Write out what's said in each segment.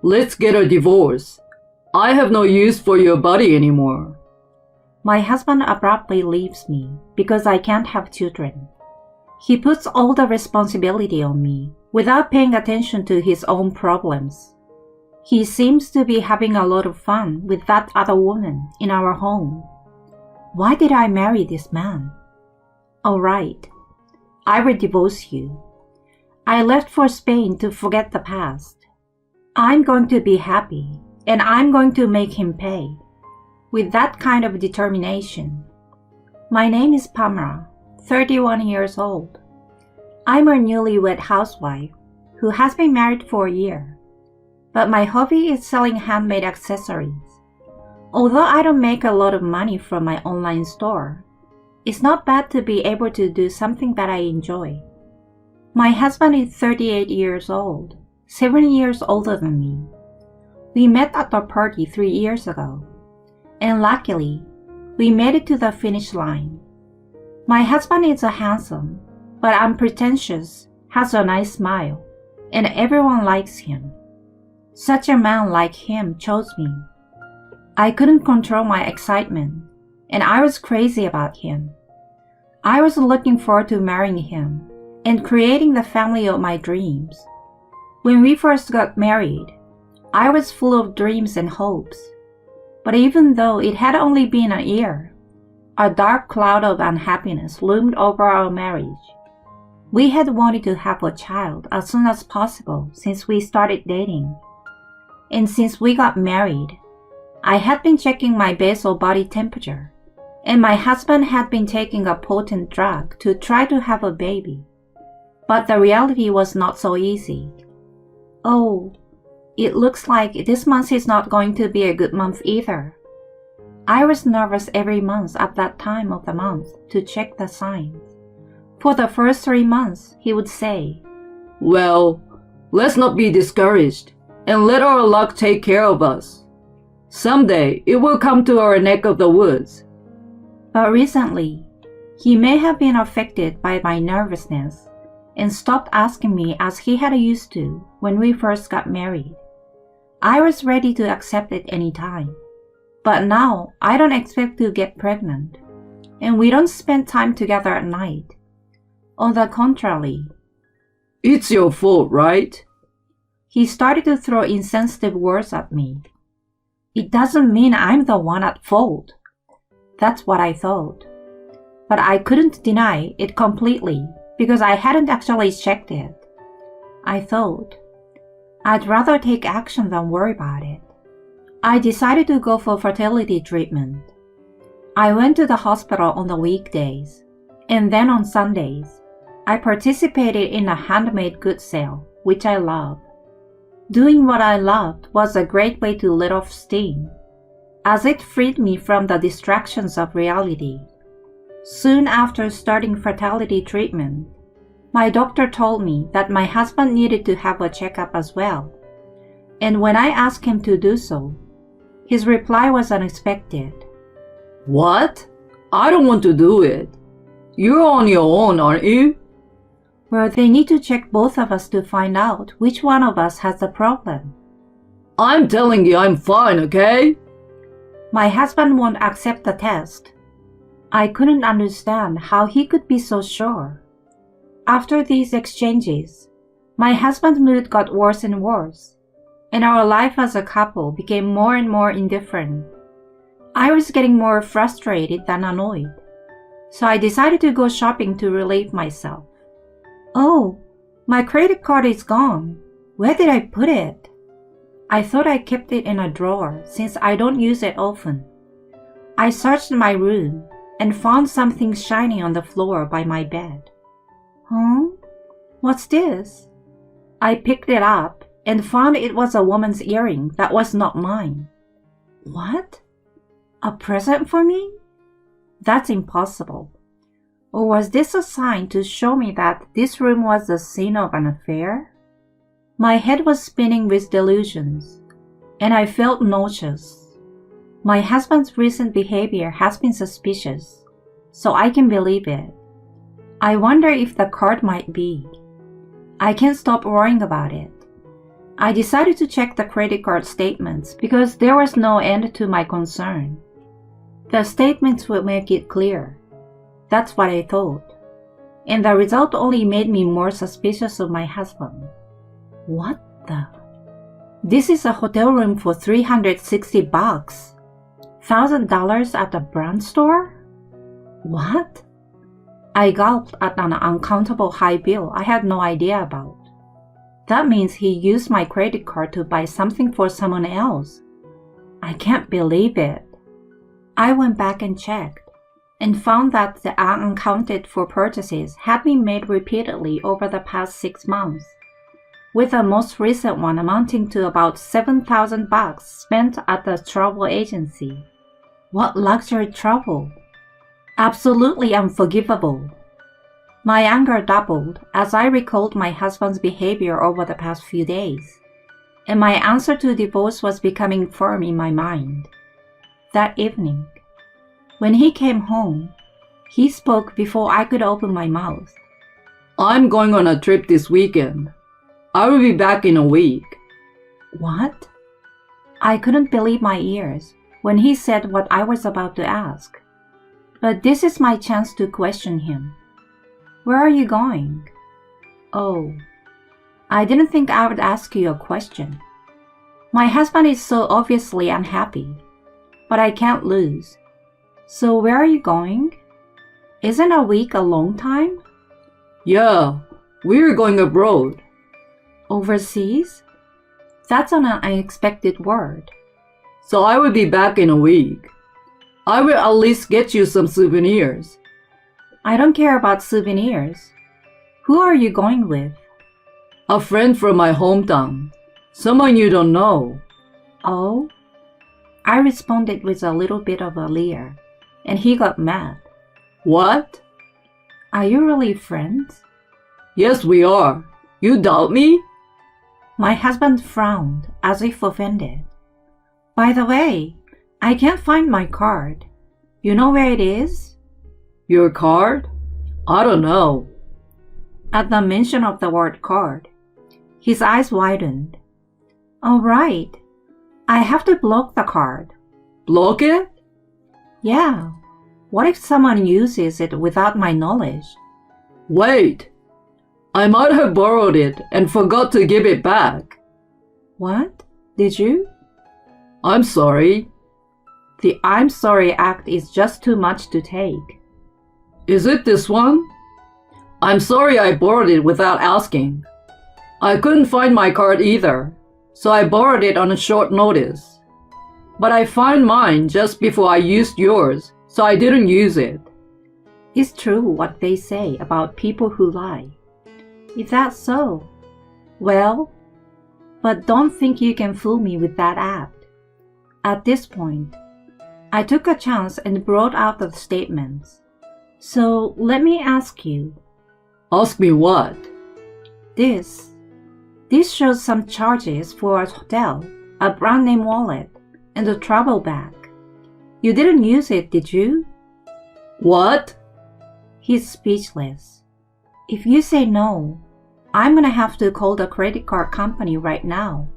Let's get a divorce. I have no use for your body anymore. My husband abruptly leaves me because I can't have children. He puts all the responsibility on me without paying attention to his own problems. He seems to be having a lot of fun with that other woman in our home. Why did I marry this man? All right, I will divorce you. I left for Spain to forget the past. I'm going to be happy, and I'm going to make him pay. With that kind of determination. My name is Pamela, 31 years old. I'm a newlywed housewife who has been married for a year. But my hobby is selling handmade accessories. Although I don't make a lot of money from my online store, it's not bad to be able to do something that I enjoy. My husband is 38 years old, 7 years older than me. We met at a party 3 years ago, and luckily, we made it to the finish line. My husband is a handsome, but unpretentious, has a nice smile, and everyone likes him. Such a man like him chose me. I couldn't control my excitement, and I was crazy about him. I was looking forward to marrying him and creating the family of my dreams. When we first got married, I was full of dreams and hopes. But even though it had only been a year, a dark cloud of unhappiness loomed over our marriage. We had wanted to have a child as soon as possible since we started dating. And since we got married, I had been checking my basal body temperature, and my husband had been taking a potent drug to try to have a baby. But the reality was not so easy. Oh, it looks like this month is not going to be a good month either. I was nervous every month at that time of the month to check the signs. For the first 3 months, he would say, Well, let's not be discouraged, and let our luck take care of us. Someday, it will come to our neck of the woods. But recently, he may have been affected by my nervousness and stopped asking me as he had used to when we first got married. I was ready to accept it any time. But now, I don't expect to get pregnant, and we don't spend time together at night. On the contrary, It's your fault, right? he started to throw insensitive words at me. It doesn't mean I'm the one at fault. That's what I thought. But I couldn't deny it completely because I hadn't actually checked it. I thought, I'd rather take action than worry about it. I decided to go for fertility treatment. I went to the hospital on the weekdays, and then on Sundays, I participated in a handmade goods sale, which I love. Doing what I loved was a great way to let off steam, as it freed me from the distractions of reality. Soon after starting fertility treatment, my doctor told me that my husband needed to have a checkup as well. And when I asked him to do so, his reply was unexpected. What? I don't want to do it. You're on your own, aren't you? Well, they need to check both of us to find out which one of us has the problem. I'm telling you I'm fine, okay? My husband won't accept the test. I couldn't understand how he could be so sure. After these exchanges, my husband's mood got worse and worse, and our life as a couple became more and more indifferent. I was getting more frustrated than annoyed, so I decided to go shopping to relieve myself. Oh, my credit card is gone. Where did I put it? I thought I kept it in a drawer since I don't use it often. I searched my room and found something shiny on the floor by my bed. Huh? What's this? I picked it up and found it was a woman's earring that was not mine. What? A present for me? That's impossible. Or was this a sign to show me that this room was the scene of an affair? My head was spinning with delusions, and I felt nauseous. My husband's recent behavior has been suspicious, so I can believe it. I wonder if the card might be. I can't stop worrying about it. I decided to check the credit card statements because there was no end to my concern. The statements would make it clear. That's what I thought. And the result only made me more suspicious of my husband. What the? This is a hotel room for $360. $1,000 at a brand store? What? I gulped at an uncountable high bill I had no idea about. That means he used my credit card to buy something for someone else. I can't believe it. I went back and checked, and found that the unaccounted for purchases had been made repeatedly over the past 6 months, with the most recent one amounting to about $7,000 spent at the travel agency. What luxury travel! Absolutely unforgivable. My anger doubled as I recalled my husband's behavior over the past few days, and my answer to divorce was becoming firm in my mind. That evening, when he came home, he spoke before I could open my mouth. I'm going on a trip this weekend. I will be back in a week. What? I couldn't believe my ears when he said what I was about to ask. But this is my chance to question him. Where are you going? Oh, I didn't think I would ask you a question. My husband is so obviously unhappy, but I can't lose. So where are you going? Isn't a week a long time? Yeah, we're going abroad. Overseas? That's an unexpected word. So I will be back in a week. I will at least get you some souvenirs. I don't care about souvenirs. Who are you going with? A friend from my hometown. Someone you don't know. Oh? I responded with a little bit of a leer, and he got mad. What? Are you really friends? Yes, we are. You doubt me? My husband frowned, as if offended. By the way, I can't find my card. You know where it is? Your card? I don't know. At the mention of the word card, his eyes widened. All right. I have to block the card. Block it? Yeah. What if someone uses it without my knowledge? Wait. I might have borrowed it and forgot to give it back. What? Did you? I'm sorry. The I'm sorry act is just too much to take. Is it this one? I'm sorry I borrowed it without asking. I couldn't find my card either, so I borrowed it on a short notice. But I found mine just before I used yours, so I didn't use it. It's true what they say about people who lie. If that's so, well, but don't think you can fool me with that act. At this point, I took a chance and brought out the statements. So let me ask you. Ask me what? This shows some charges for a hotel, a brand name wallet, and a travel bag. You didn't use it, did you? What? He's speechless. If you say no, I'm gonna have to call the credit card company right now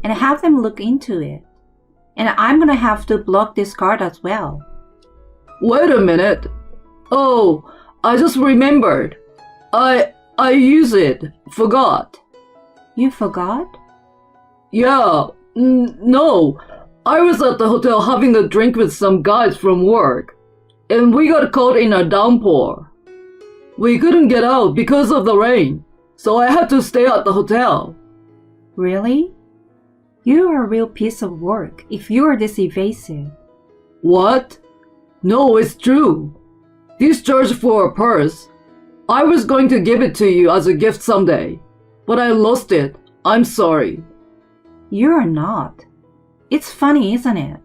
and have them look into it. And I'm gonna have to block this card as well. Wait a minute. Oh, I just remembered. I use it. Forgot. You forgot? Yeah, no. I was at the hotel having a drink with some guys from work, and we got caught in a downpour. We couldn't get out because of the rain, so I had to stay at the hotel. Really? You're a real piece of work if you're this evasive. What? No, it's true. This charge for a purse. I was going to give it to you as a gift someday, but I lost it. I'm sorry. You're not. It's funny, isn't it?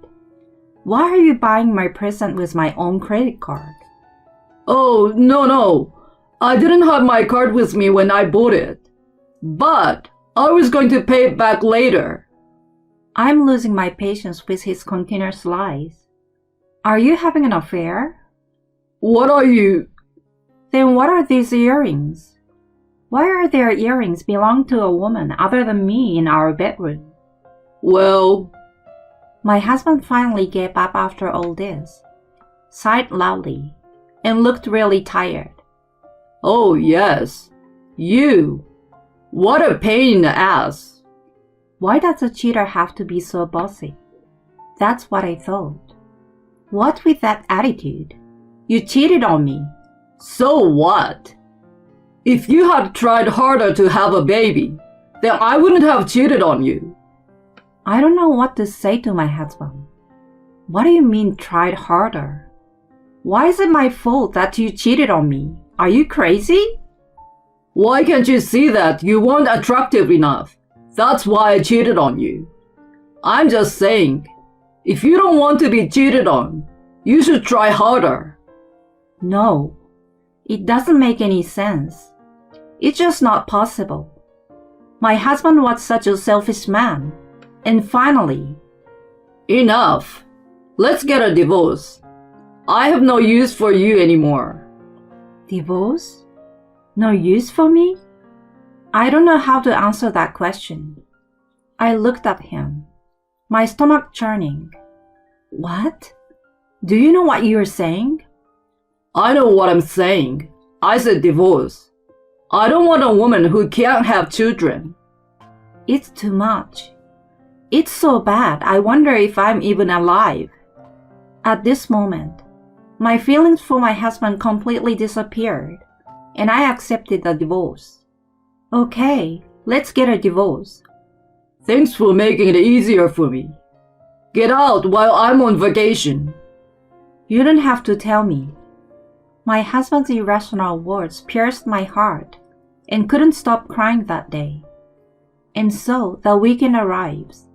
Why are you buying my present with my own credit card? Oh, no. I didn't have my card with me when I bought it. But I was going to pay it back later. I'm losing my patience with his continuous lies. Are you having an affair? What are you? Then what are these earrings? Why are their earrings belong to a woman other than me in our bedroom? Well, my husband finally gave up after all this, sighed loudly, and looked really tired. Oh yes, you. What a pain in the ass. Why does a cheater have to be so bossy? That's what I thought. What with that attitude? You cheated on me. So what? If you had tried harder to have a baby, then I wouldn't have cheated on you. I don't know what to say to my husband. What do you mean tried harder? Why is it my fault that you cheated on me? Are you crazy? Why can't you see that you weren't attractive enough? That's why I cheated on you. I'm just saying, if you don't want to be cheated on, you should try harder. No, it doesn't make any sense. It's just not possible. My husband was such a selfish man. And finally, enough. Let's get a divorce. I have no use for you anymore. Divorce? No use for me? I don't know how to answer that question. I looked at him, my stomach churning. What? Do you know what you're saying? I know what I'm saying. I said divorce. I don't want a woman who can't have children. It's too much. It's so bad, I wonder if I'm even alive. At this moment, my feelings for my husband completely disappeared, and I accepted the divorce. Okay, let's get a divorce. Thanks for making it easier for me. Get out while I'm on vacation. You don't have to tell me. My husband's irrational words pierced my heart and couldn't stop crying that day. And so the weekend arrives.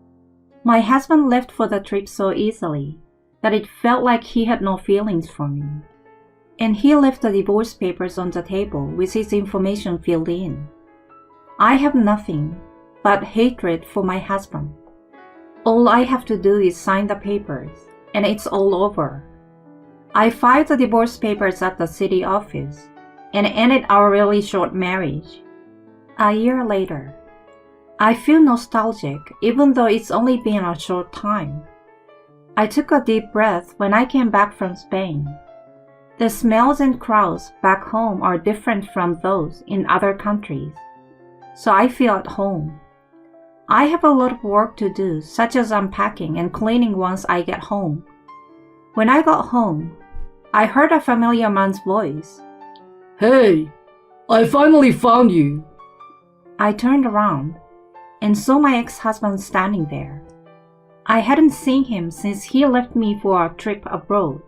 My husband left for the trip so easily that it felt like he had no feelings for me. And he left the divorce papers on the table with his information filled in. I have nothing but hatred for my husband. All I have to do is sign the papers, and it's all over. I filed the divorce papers at the city office and ended our really short marriage. A year later, I feel nostalgic even though it's only been a short time. I took a deep breath when I came back from Spain. The smells and crowds back home are different from those in other countries, so I feel at home. I have a lot of work to do, such as unpacking and cleaning once I get home. When I got home, I heard a familiar man's voice. Hey, I finally found you. I turned around and saw my ex-husband standing there. I hadn't seen him since he left me for a trip abroad.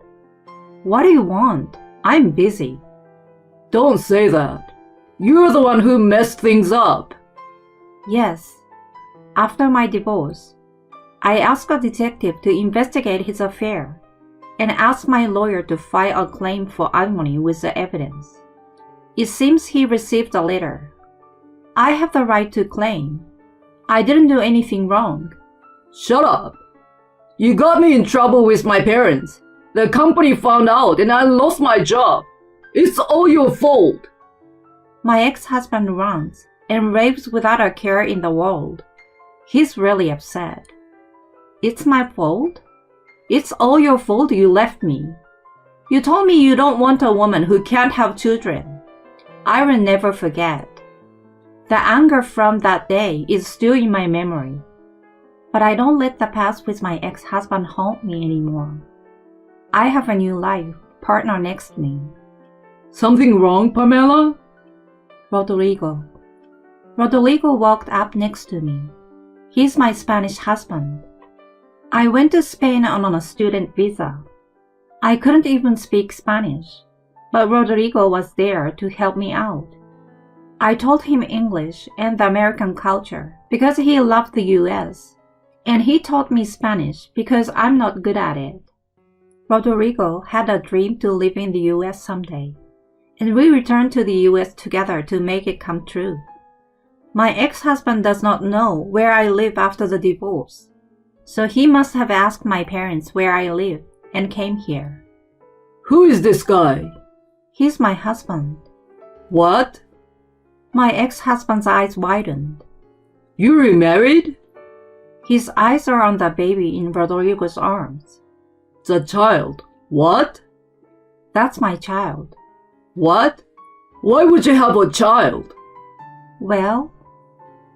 What do you want? I'm busy. Don't say that. You're the one who messed things up. Yes. After my divorce, I asked a detective to investigate his affair and asked my lawyer to file a claim for alimony with the evidence. It seems he received a letter. I have the right to claim. I didn't do anything wrong. Shut up. You got me in trouble with my parents. The company found out and I lost my job. It's all your fault. My ex-husband runs and raves without a care in the world. He's really upset. It's my fault? It's all your fault you left me. You told me you don't want a woman who can't have children. I will never forget. The anger from that day is still in my memory. But I don't let the past with my ex-husband haunt me anymore. I have a new life partner next to me. Something wrong, Pamela? Rodrigo. Rodrigo walked up next to me. He's my Spanish husband. I went to Spain on a student visa. I couldn't even speak Spanish, but Rodrigo was there to help me out. I told him English and the American culture because he loved the US, and he taught me Spanish because I'm not good at it. Rodrigo had a dream to live in the US someday, and we returned to the US together to make it come true. My ex-husband does not know where I live after the divorce, so he must have asked my parents where I live and came here. Who is this guy? He's my husband. What? My ex-husband's eyes widened. You remarried? His eyes are on the baby in Rodrigo's arms. The child. What? That's my child. What? Why would you have a child? Well,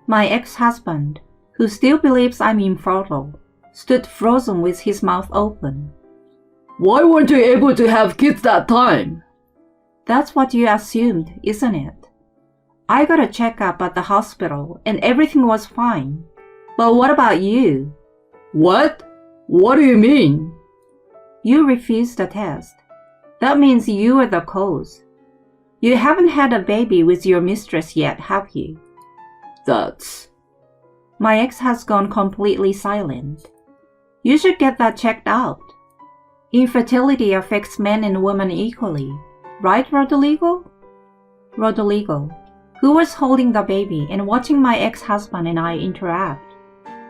my ex-husband, who still believes I'm infertile, stood frozen with his mouth open. Why weren't you able to have kids that time? That's what you assumed, isn't it? I got a checkup at the hospital and everything was fine. But what about you? What? What do you mean? You refused the test. That means you are the cause. You haven't had a baby with your mistress yet, have you? That's... My ex has gone completely silent. You should get that checked out. Infertility affects men and women equally. Right, Rodrigo? Rodrigo, who was holding the baby and watching my ex-husband and I interact,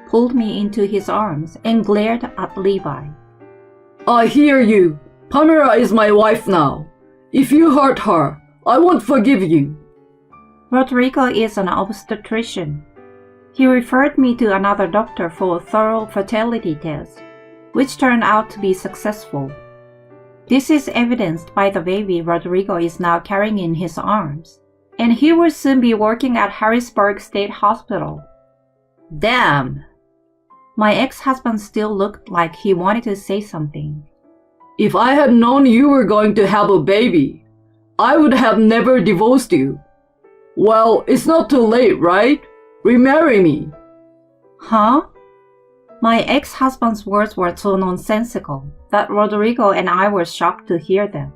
pulled me into his arms and glared at Levi. I hear you. Pamela is my wife now. If you hurt her, I won't forgive you. Rodrigo is an obstetrician. He referred me to another doctor for a thorough fertility test, which turned out to be successful. This is evidenced by the baby Rodrigo is now carrying in his arms, and he will soon be working at Harrisburg State Hospital. Damn! My ex-husband still looked like he wanted to say something. If I had known you were going to have a baby, I would have never divorced you. Well, it's not too late, right? Remarry me. Huh? My ex-husband's words were so nonsensical that Rodrigo and I were shocked to hear them.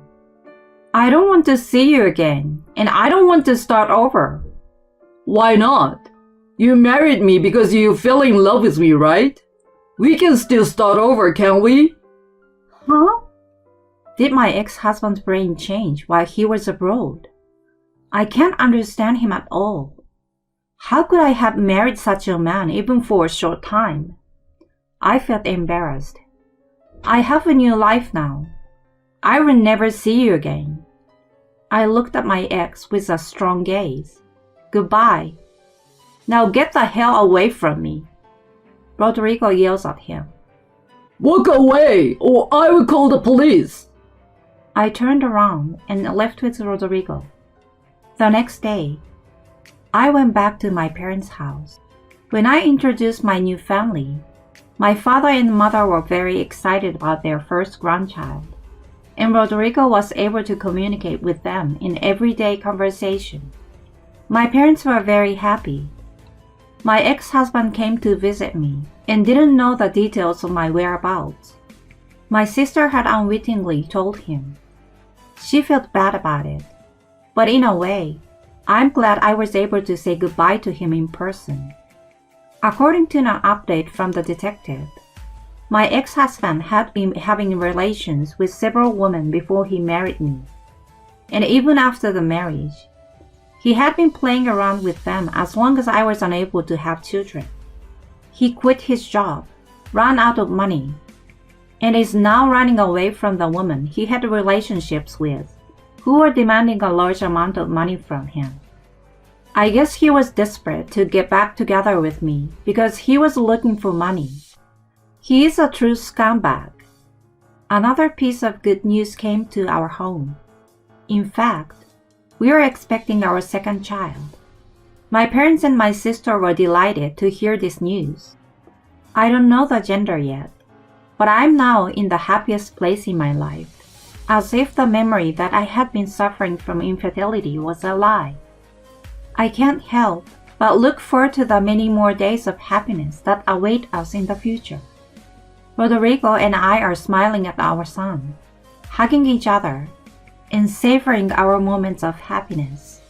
I don't want to see you again, and I don't want to start over. Why not? You married me because you fell in love with me, right? We can still start over, can't we? Huh? Did my ex-husband's brain change while he was abroad? I can't understand him at all. How could I have married such a man even for a short time? I felt embarrassed. I have a new life now. I will never see you again. I looked at my ex with a strong gaze. Goodbye. Now get the hell away from me. Rodrigo yells at him. Walk away, or I will call the police. I turned around and left with Rodrigo. The next day, I went back to my parents' house. When I introduced my new family, my father and mother were very excited about their first grandchild, and Rodrigo was able to communicate with them in everyday conversation. My parents were very happy. My ex-husband came to visit me and didn't know the details of my whereabouts. My sister had unwittingly told him. She felt bad about it, but in a way, I'm glad I was able to say goodbye to him in person. According to an update from the detective, my ex-husband had been having relations with several women before he married me, and even after the marriage, he had been playing around with them as long as I was unable to have children. He quit his job, ran out of money, and is now running away from the women he had relationships with, who were demanding a large amount of money from him. I guess he was desperate to get back together with me because he was looking for money. He is a true scumbag. Another piece of good news came to our home. In fact, we are expecting our second child. My parents and my sister were delighted to hear this news. I don't know the gender yet, but I'm now in the happiest place in my life, as if the memory that I had been suffering from infertility was a lie. I can't help but look forward to the many more days of happiness that await us in the future. Rodrigo and I are smiling at our son, hugging each other, and savoring our moments of happiness.